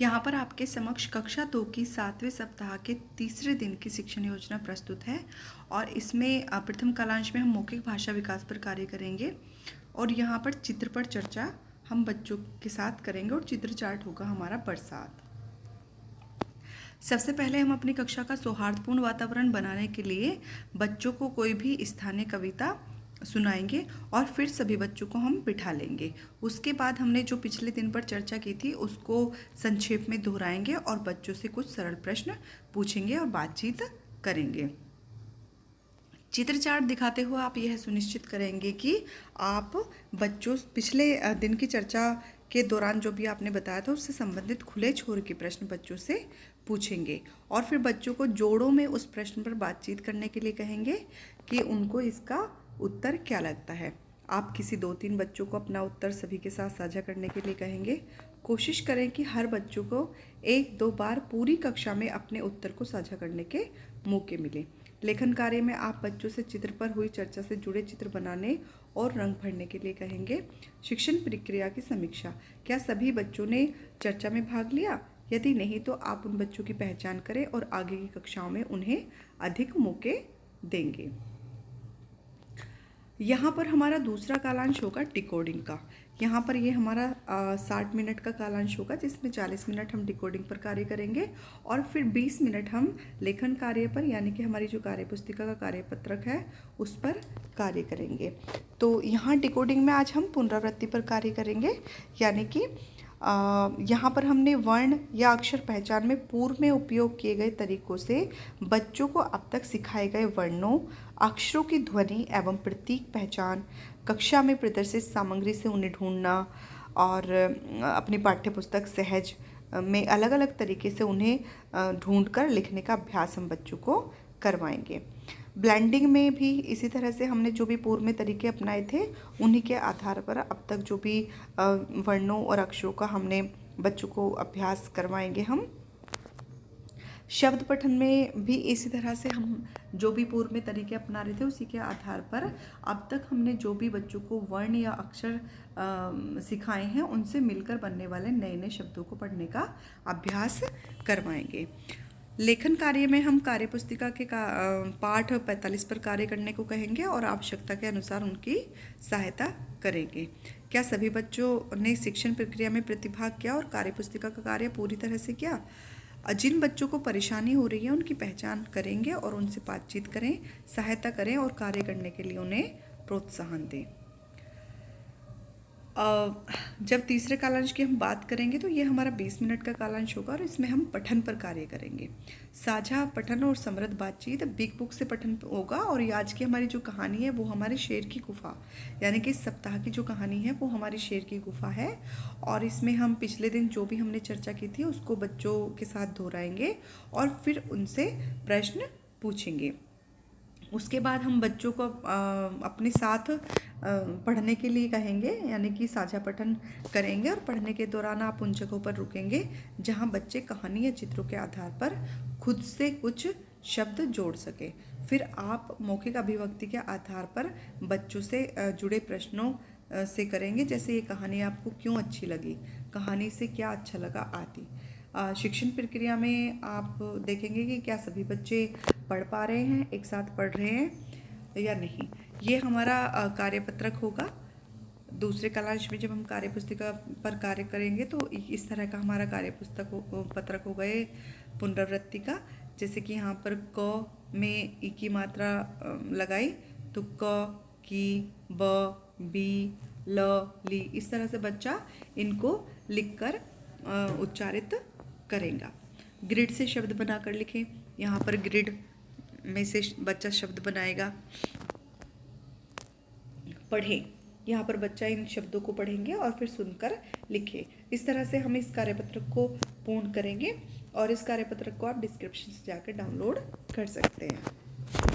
यहाँ पर आपके समक्ष कक्षा 2 की 7वें सप्ताह के तीसरे दिन की शिक्षण योजना प्रस्तुत है और इसमें प्रथम कालांश में हम मौखिक भाषा विकास पर कार्य करेंगे और यहाँ पर चित्र पर चर्चा हम बच्चों के साथ करेंगे और चित्र चार्ट होगा हमारा बरसात। सबसे पहले हम अपनी कक्षा का सौहार्दपूर्ण वातावरण बनाने के लिए बच्चों को कोई भी स्थानीय कविता सुनाएंगे और फिर सभी बच्चों को हम बिठा लेंगे। उसके बाद हमने जो पिछले दिन पर चर्चा की थी उसको संक्षेप में दोहराएंगे और बच्चों से कुछ सरल प्रश्न पूछेंगे और बातचीत करेंगे। चित्र चार्ट दिखाते हुए आप यह सुनिश्चित करेंगे कि आप बच्चों पिछले दिन की चर्चा के दौरान जो भी आपने बताया था उससे संबंधित खुले छोर के प्रश्न बच्चों से पूछेंगे और फिर बच्चों को जोड़ों में उस प्रश्न पर बातचीत करने के लिए कहेंगे कि उनको इसका उत्तर क्या लगता है। आप किसी 2-3 बच्चों को अपना उत्तर सभी के साथ साझा करने के लिए कहेंगे। कोशिश करें कि हर बच्चों को 1-2 बार पूरी कक्षा में अपने उत्तर को साझा करने के मौके मिले। लेखन कार्य में आप बच्चों से चित्र पर हुई चर्चा से जुड़े चित्र बनाने और रंग भरने के लिए कहेंगे। शिक्षण प्रक्रिया की समीक्षा, क्या सभी बच्चों ने चर्चा में भाग लिया? यदि नहीं तो आप उन बच्चों की पहचान करें और आगे की कक्षाओं में उन्हें अधिक मौके देंगे। यहाँ पर हमारा दूसरा कालांश होगा डिकोडिंग का। यहाँ पर ये हमारा 60 मिनट का कालांश होगा जिसमें 40 मिनट हम डिकोडिंग पर कार्य करेंगे और फिर 20 मिनट हम लेखन कार्य पर यानी कि हमारी जो कार्यपुस्तिका का कार्यपत्रक है उस पर कार्य करेंगे। तो यहाँ डिकोडिंग में आज हम पुनरावृत्ति पर कार्य करेंगे यानी कि यहाँ पर हमने वर्ण या अक्षर पहचान में पूर्व में उपयोग किए गए तरीकों से बच्चों को अब तक सिखाए गए वर्णों, अक्षरों की ध्वनि एवं प्रतीक पहचान, कक्षा में प्रदर्शित सामग्री से उन्हें ढूंढना और अपनी पाठ्यपुस्तक सहज में अलग अलग तरीके से उन्हें ढूंढकर लिखने का अभ्यास हम बच्चों को करवाएंगे। ब्लेंडिंग में भी इसी तरह से हमने जो भी पूर्व में तरीके अपनाए थे उन्हीं के आधार पर अब तक जो भी वर्णों और अक्षरों का हमने बच्चों को अभ्यास करवाएंगे हम। शब्द पठन में भी इसी तरह से हम जो भी पूर्व में तरीके अपना रहे थे उसी के आधार पर अब तक हमने जो भी बच्चों को वर्ण या अक्षर सिखाए हैं उनसे मिलकर बनने वाले नए नए शब्दों को पढ़ने का अभ्यास करवाएंगे। लेखन कार्य में हम कार्यपुस्तिका के पाठ 45 पर कार्य करने को कहेंगे और आवश्यकता के अनुसार उनकी सहायता करेंगे। क्या सभी बच्चों ने शिक्षण प्रक्रिया में प्रतिभाग किया और कार्यपुस्तिका का कार्य पूरी तरह से किया? जिन बच्चों को परेशानी हो रही है उनकी पहचान करेंगे और उनसे बातचीत करें, सहायता करें और कार्य करने के लिए उन्हें प्रोत्साहन दें। जब तीसरे कालांश की हम बात करेंगे तो ये हमारा 20 मिनट का कालांश होगा और इसमें हम पठन पर कार्य करेंगे। साझा पठन और समृद्ध बातचीत, बिग बुक से पठन होगा और ये आज की हमारी जो कहानी है वो हमारे शेर की गुफा यानी कि इस सप्ताह की जो कहानी है वो हमारी शेर की गुफा है और इसमें हम पिछले दिन जो भी हमने चर्चा की थी उसको बच्चों के साथ दोहराएंगे और फिर उनसे प्रश्न पूछेंगे। उसके बाद हम बच्चों को अपने साथ पढ़ने के लिए कहेंगे यानी कि साझा पठन करेंगे और पढ़ने के दौरान आप उन जगहों पर रुकेंगे जहां बच्चे कहानी या चित्रों के आधार पर खुद से कुछ शब्द जोड़ सके। फिर आप मौखिक अभिव्यक्ति के आधार पर बच्चों से जुड़े प्रश्नों से करेंगे, जैसे ये कहानी आपको क्यों अच्छी लगी, कहानी से क्या अच्छा लगा आदि। शिक्षण प्रक्रिया में आप देखेंगे कि क्या सभी बच्चे पढ़ पा रहे हैं, एक साथ पढ़ रहे हैं या नहीं। ये हमारा कार्यपत्रक होगा। दूसरे कालांश में जब हम कार्यपुस्तिका पर कार्य करेंगे तो इस तरह का हमारा पत्रक होगा ये पुनरावृत्ति का। जैसे कि यहाँ पर क में ई की मात्रा लगाई तो क, की, ब, बी, ल, ली, इस तरह से बच्चा इनको लिखकर उच्चारित करेगा। ग्रिड से शब्द बनाकर लिखें। यहाँ पर ग्रिड में से बच्चा शब्द बनाएगा। पढ़ें, यहाँ पर बच्चा इन शब्दों को पढ़ेंगे और फिर सुनकर लिखे। इस तरह से हम इस कार्यपत्रक को पूर्ण करेंगे और इस कार्यपत्रक को आप डिस्क्रिप्शन से जाकर डाउनलोड कर सकते हैं।